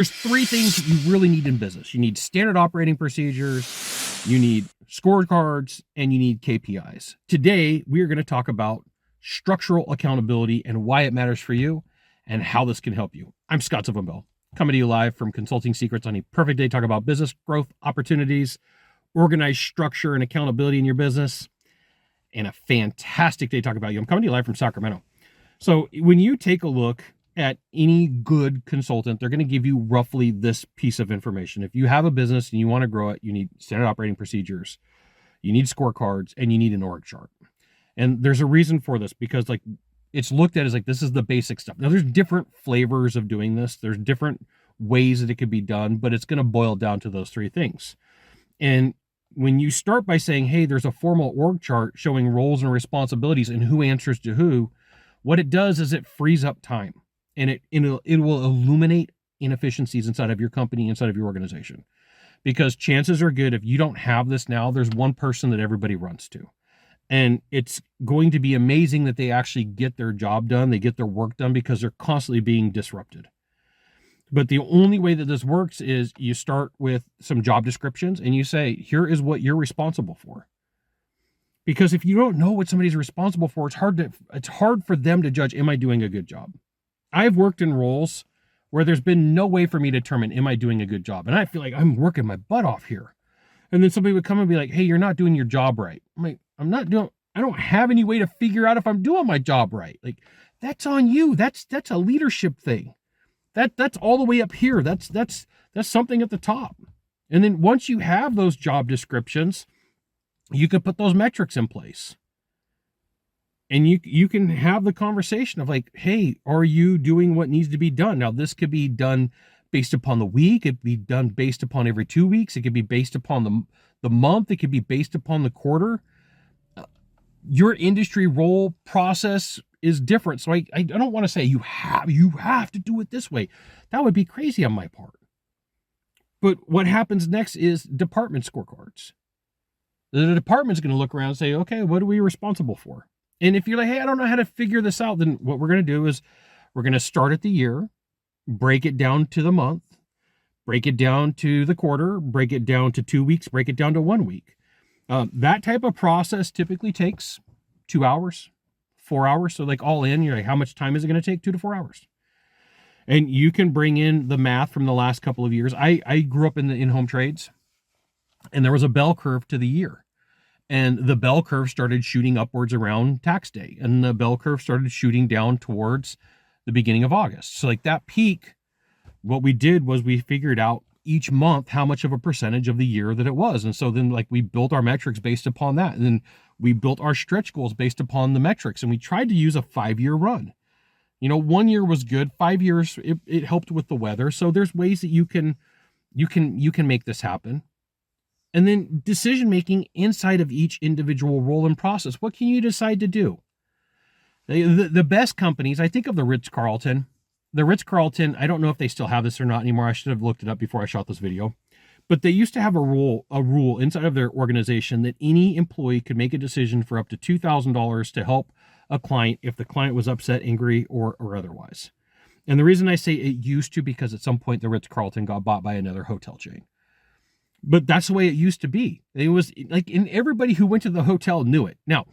There's three things that you really need in business. You need standard operating procedures, you need scorecards, and you need KPIs. Today, we are going to talk about structural accountability and why it matters for you and how this can help you. I'm Scott Sylvan, coming to you live from Consulting Secrets on a perfect day, talk about business growth opportunities, organized structure and accountability in your business, and a fantastic day talk about you. I'm coming to you live from Sacramento. So when you take a look at any good consultant, they're going to give you roughly this piece of information. If you have a business and you want to grow it, you need standard operating procedures, you need scorecards, and you need an org chart. And there's a reason for this, because like it's looked at as like this is the basic stuff. Now there's different flavors of doing this. There's different ways that it could be done, but it's going to boil down to those three things. And when you start by saying, hey, there's a formal org chart showing roles and responsibilities and who answers to who, what it does is it frees up time. And it will illuminate inefficiencies inside of your company, inside of your organization. Because chances are good, if you don't have this now, there's one person that everybody runs to. And it's going to be amazing that they actually get their job done, they get their work done, because they're constantly being disrupted. But the only way that this works is you start with some job descriptions and you say, here is what you're responsible for. Because if you don't know what somebody's responsible for, it's hard for them to judge, am I doing a good job? I've worked in roles where there's been no way for me to determine, am I doing a good job? And I feel like I'm working my butt off here. And then somebody would come and be like, hey, you're not doing your job right. I'm like, I don't have any way to figure out if I'm doing my job right. Like, that's on you. That's a leadership thing. That's all the way up here. That's something at the top. And then once you have those job descriptions, you can put those metrics in place. And you can have the conversation of like, hey, are you doing what needs to be done? Now, this could be done based upon the week. It could be done based upon every 2 weeks. It could be based upon the month. It could be based upon the quarter. Your industry role process is different. So I don't want to say you have to do it this way. That would be crazy on my part. But what happens next is department scorecards. The department's going to look around and say, okay, what are we responsible for? And if you're like, hey, I don't know how to figure this out, then what we're going to do is we're going to start at the year, break it down to the month, break it down to the quarter, break it down to 2 weeks, break it down to 1 week. That type of process typically takes 2 hours, 4 hours. So like all in, you're like, how much time is it going to take? 2 to 4 hours. And you can bring in the math from the last couple of years. I grew up in the in-home trades, and there was a bell curve to the year. And the bell curve started shooting upwards around tax day. And the bell curve started shooting down towards the beginning of August. So like that peak, what we did was we figured out each month how much of a percentage of the year that it was. And so then like we built our metrics based upon that. And then we built our stretch goals based upon the metrics. And we tried to use a 5-year run. 1 year was good. 5 years, it helped with the weather. So there's ways that you can make this happen. And then decision-making inside of each individual role and process. What can you decide to do? The best companies, I think of the Ritz-Carlton. The Ritz-Carlton, I don't know if they still have this or not anymore. I should have looked it up before I shot this video. But they used to have a rule inside of their organization that any employee could make a decision for up to $2,000 to help a client if the client was upset, angry, or otherwise. And the reason I say it used to, because at some point the Ritz-Carlton got bought by another hotel chain. But that's the way it used to be. It was like, and everybody who went to the hotel knew it. Now,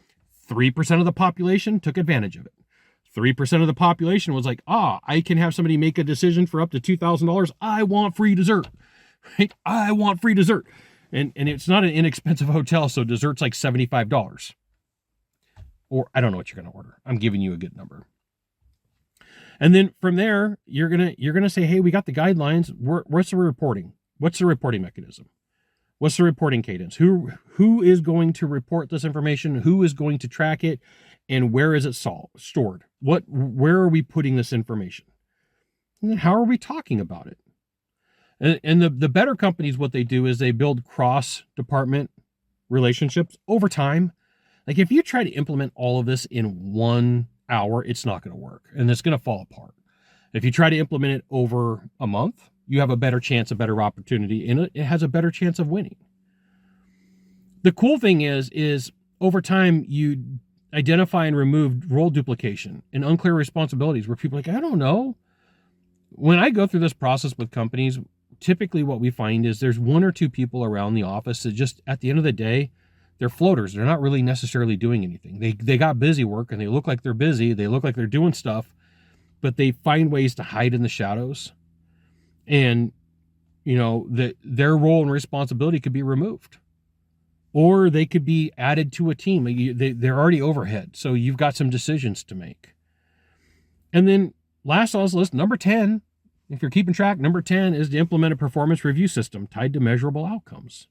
3% of the population took advantage of it. 3% of the population was like, I can have somebody make a decision for up to $2,000. I want free dessert, right? I want free dessert. And it's not an inexpensive hotel, so dessert's like $75. Or I don't know what you're going to order. I'm giving you a good number. And then from there, you're gonna say, hey, we got the guidelines. What's the reporting? What's the reporting mechanism? What's the reporting cadence? Who is going to report this information? Who is going to track it? And where is it stored? Where are we putting this information? And then how are we talking about it? And the better companies, what they do is they build cross-department relationships over time. Like if you try to implement all of this in 1 hour, it's not going to work and it's going to fall apart. If you try to implement it over a month, you have a better chance, a better opportunity, and it has a better chance of winning. The cool thing is over time, you identify and remove role duplication and unclear responsibilities where people are like, I don't know. When I go through this process with companies, typically what we find is there's one or two people around the office that just, at the end of the day, they're floaters. They're not really necessarily doing anything. They got busy work and they look like they're busy. They look like they're doing stuff, but they find ways to hide in the shadows. And, their role and responsibility could be removed. Or they could be added to a team. They're already overhead, so you've got some decisions to make. And then last on this list, number 10, if you're keeping track, number 10 is the implemented performance review system tied to measurable outcomes.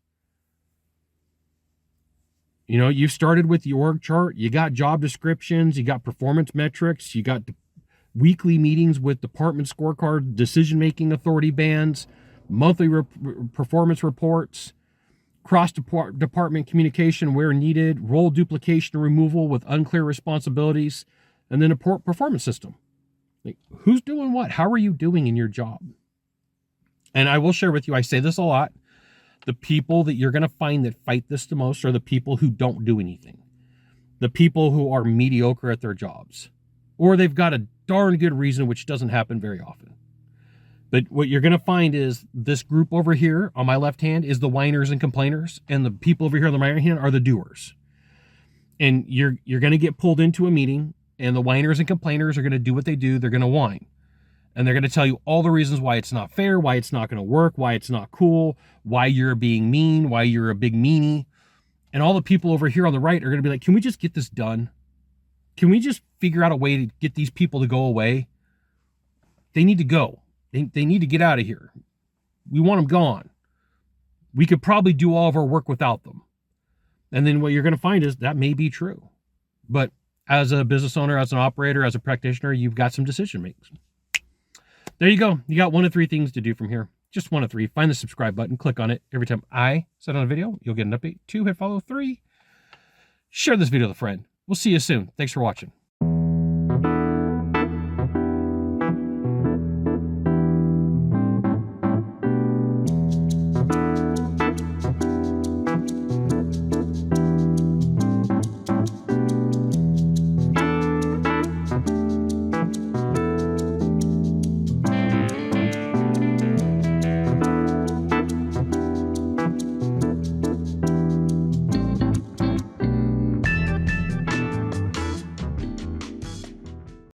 You started with the org chart, you got job descriptions, you got performance metrics, you got weekly meetings with department scorecard, decision-making authority bands, monthly performance reports, cross-department communication where needed, role duplication removal with unclear responsibilities, and then a performance system. Like, who's doing what? How are you doing in your job? And I will share with you, I say this a lot, the people that you're going to find that fight this the most are the people who don't do anything. The people who are mediocre at their jobs. Or they've got a darn good reason, which doesn't happen very often. But what you're going to find is this group over here on my left hand is the whiners and complainers, and the people over here on the right hand are the doers. And you're going to get pulled into a meeting, and the whiners and complainers are going to do what they do. They're going to whine. And they're going to tell you all the reasons why it's not fair, why it's not going to work, why it's not cool, why you're being mean, why you're a big meanie. And all the people over here on the right are going to be like, can we just get this done? Can we just figure out a way to get these people to go away? They need to go. They need to get out of here. We want them gone. We could probably do all of our work without them. And then what you're going to find is that may be true. But as a business owner, as an operator, as a practitioner, you've got some decision makers. There you go. You got one of three things to do from here. Just one of three. Find the subscribe button. Click on it. Every time I set on a video, you'll get an update. 2, hit follow. 3, share this video with a friend. We'll see you soon. Thanks for watching.